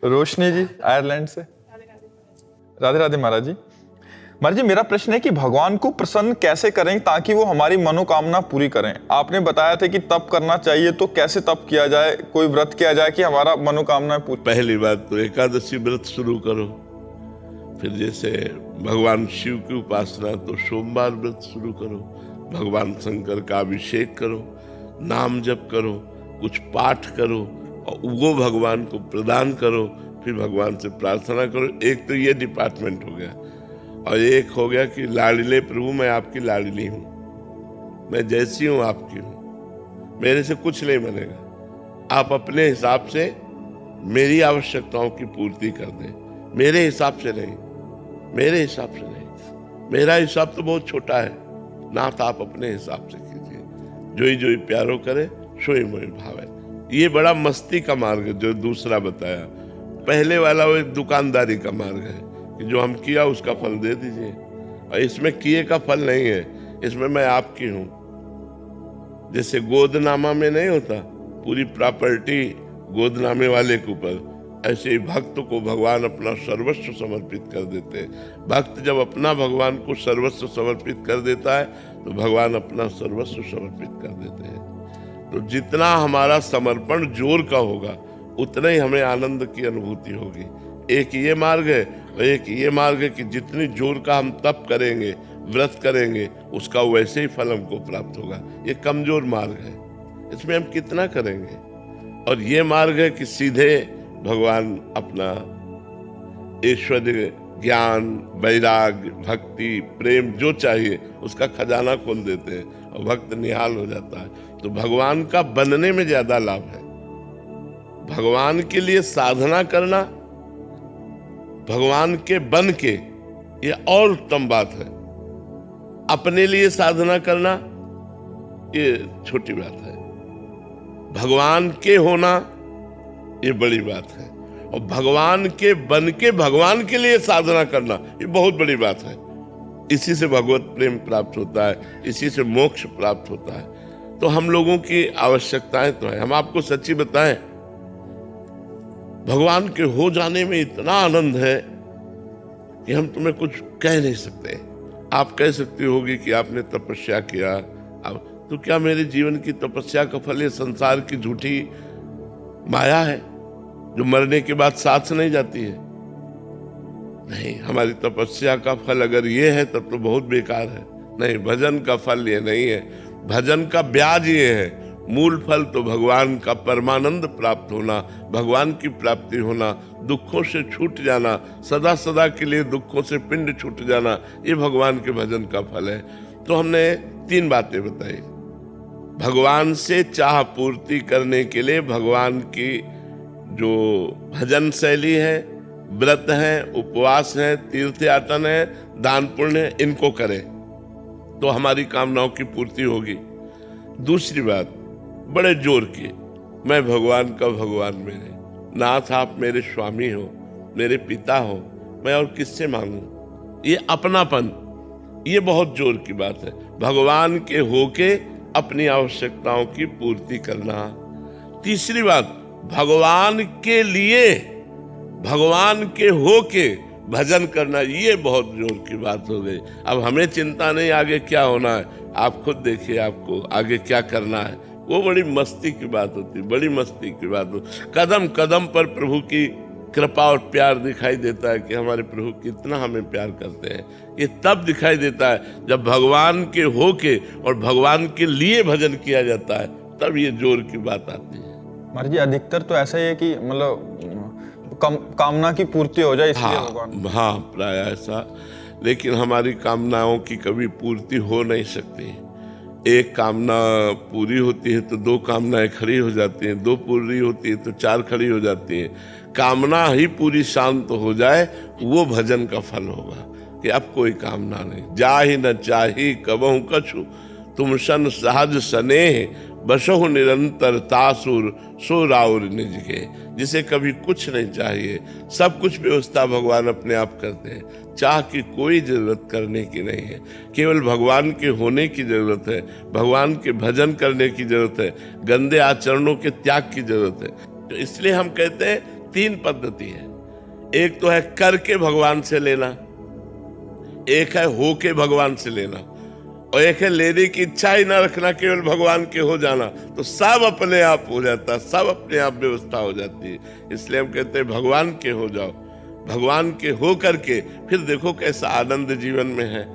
रोशनी जी Ireland से। राधे राधे महाराज जी। महाराज जी, मेरा प्रश्न है कि भगवान को प्रसन्न कैसे करें ताकि वो हमारी मनोकामना पूरी करें। आपने बताया था कि तप करना चाहिए, तो कैसे तप किया जाए, कोई व्रत किया जाए कि हमारा मनोकामना पूरी? पहली बात तो एकादशी व्रत शुरू करो। फिर जैसे भगवान शिव की उपासना तो सोमवार व्रत शुरू करो। भगवान शंकर का अभिषेक करो, नाम जप करो, कुछ पाठ करो और वो भगवान को प्रदान करो। फिर भगवान से प्रार्थना करो। एक तो ये डिपार्टमेंट हो गया, और एक हो गया कि लाडले प्रभु मैं आपकी लाडली हूँ, मैं जैसी हूँ आपकी हूँ, मेरे से कुछ नहीं बनेगा। आप अपने हिसाब से मेरी आवश्यकताओं की पूर्ति कर दें, मेरे हिसाब से नहीं, मेरे हिसाब से नहीं। मेरा हिसाब तो बहुत छोटा है, नाथ आप अपने हिसाब से कीजिए। जोई जोई प्यारो करे सोई मोई भावे। ये बड़ा मस्ती का मार्ग है जो दूसरा बताया। पहले वाला वो एक दुकानदारी का मार्ग है कि जो हम किया उसका फल दे दीजिए, और इसमें किए का फल नहीं है, इसमें मैं आपकी हूं। जैसे गोदनामा में नहीं होता पूरी प्रॉपर्टी गोदनामे वाले के ऊपर, ऐसे ही भक्त को भगवान अपना सर्वस्व समर्पित कर देते हैं। भक्त जब अपना भगवान को सर्वस्व समर्पित कर देता है तो भगवान अपना सर्वस्व समर्पित कर देते हैं। तो जितना हमारा समर्पण जोर का होगा उतना ही हमें आनंद की अनुभूति होगी। एक ये मार्ग है, और एक ये मार्ग है कि जितनी जोर का हम तप करेंगे, व्रत करेंगे, उसका वैसे ही फल हमको प्राप्त होगा। ये कमजोर मार्ग है, इसमें हम कितना करेंगे। और ये मार्ग है कि सीधे भगवान अपना ऐश्वर्य, ज्ञान, वैराग्य, भक्ति, प्रेम जो चाहिए उसका खजाना खोल देते हैं और भक्त निहाल हो जाता है। तो भगवान का बनने में ज्यादा लाभ है। भगवान के लिए साधना करना, भगवान के बन के, ये और उत्तम बात है। अपने लिए साधना करना ये छोटी बात है। भगवान के होना ये बड़ी बात है, और भगवान के बन के भगवान के लिए साधना करना ये बहुत बड़ी बात है। इसी से भगवत प्रेम प्राप्त होता है, इसी से मोक्ष प्राप्त होता है। तो हम लोगों की आवश्यकताएं तो है। हम आपको सच्ची बताएं, भगवान के हो जाने में इतना आनंद है कि हम तुम्हें कुछ कह नहीं सकते। आप कह सकती होगी कि आपने तपस्या किया, तो क्या मेरे जीवन की तपस्या का फल ये संसार की झूठी माया है जो मरने के बाद साथ नहीं जाती है? नहीं, हमारी तपस्या का फल अगर ये है तब तो बहुत बेकार है। नहीं, भजन का फल ये नहीं है, भजन का ब्याज ये है। मूल फल तो भगवान का परमानंद प्राप्त होना, भगवान की प्राप्ति होना, दुखों से छूट जाना, सदा सदा के लिए दुखों से पिंड छूट जाना, ये भगवान के भजन का फल है। तो हमने 3 बातें बताई। भगवान से चाह पूर्ति करने के लिए भगवान की जो भजन शैली है, व्रत है, उपवास है, तीर्थ यातन है, दान पुण्य है, इनको करें तो हमारी कामनाओं की पूर्ति होगी। दूसरी बात बड़े जोर की, मैं भगवान का भगवान मेरे नाथ, आप मेरे स्वामी हो, मेरे पिता हो, मैं और किससे मांगू? ये अपनापन, ये बहुत जोर की बात है। भगवान के होके अपनी आवश्यकताओं की पूर्ति करना। तीसरी बात, भगवान के लिए, भगवान के होके भजन करना, ये बहुत जोर की बात हो गई। अब हमें चिंता नहीं आगे क्या होना है, आप खुद देखिए आपको आगे क्या करना है। वो बड़ी मस्ती की बात होती, बड़ी मस्ती की बात होती। कदम कदम पर प्रभु की कृपा और प्यार दिखाई देता है कि हमारे प्रभु कितना हमें प्यार करते हैं। ये तब दिखाई देता है जब भगवान के होके और भगवान के लिए भजन किया जाता है, तब ये जोर की बात आती है। महाराज जी, अधिकतर तो ऐसा ही है कि मतलब कामना की पूर्ति हो जाए इसलिए भगवान। हाँ, प्राय ऐसा। लेकिन हमारी कामनाओं की कभी पूर्ति हो नहीं सकती। एक कामना पूरी होती है तो 2 कामनाएं खड़ी हो जाती हैं, 2 पूरी होती है तो 4 खड़ी हो जाती हैं। कामना ही पूरी शांत हो जाए, वो भजन का फल होगा कि अब कोई कामना नहीं। जाहि न चाही कबहु कछु, तुम सन सहज स्नेह, बसहु निरंतर तासुर, सो राउर निज के। जिसे कभी कुछ नहीं चाहिए, सब कुछ व्यवस्था भगवान अपने आप करते हैं। चाह की कोई जरूरत करने की नहीं है, केवल भगवान के होने की जरूरत है, भगवान के भजन करने की जरूरत है, गंदे आचरणों के त्याग की जरूरत है। तो इसलिए हम कहते हैं तीन पद्धति है। एक तो है करके भगवान से लेना, एक है होके भगवान से लेना, और एक है लेने की इच्छा ही ना रखना, केवल भगवान के हो जाना। तो सब अपने आप हो जाता, सब अपने आप व्यवस्था हो जाती है। इसलिए हम कहते हैं भगवान के हो जाओ, भगवान के हो करके फिर देखो कैसा आनंद जीवन में है।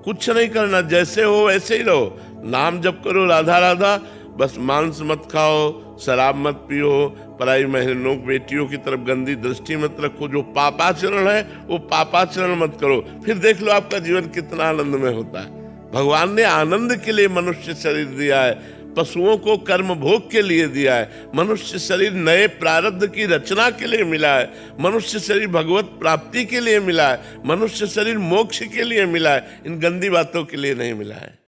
कुछ नहीं करना, जैसे हो वैसे ही रहो। नाम जप करो राधा राधा, बस मांस मत खाओ, शराब मत पियो, पराई बहनों बेटियों की तरफ गंदी दृष्टि मत रखो, जो पापाचरण है वो पापाचरण मत करो। फिर देख लो आपका जीवन कितना आनंदमय होता है। भगवान ने आनंद के लिए मनुष्य शरीर दिया है, पशुओं को कर्म भोग के लिए दिया है। मनुष्य शरीर नए प्रारब्ध की रचना के लिए मिला है। मनुष्य शरीर भगवत प्राप्ति के लिए मिला है। मनुष्य शरीर मोक्ष के लिए मिला है, इन गंदी बातों के लिए नहीं मिला है।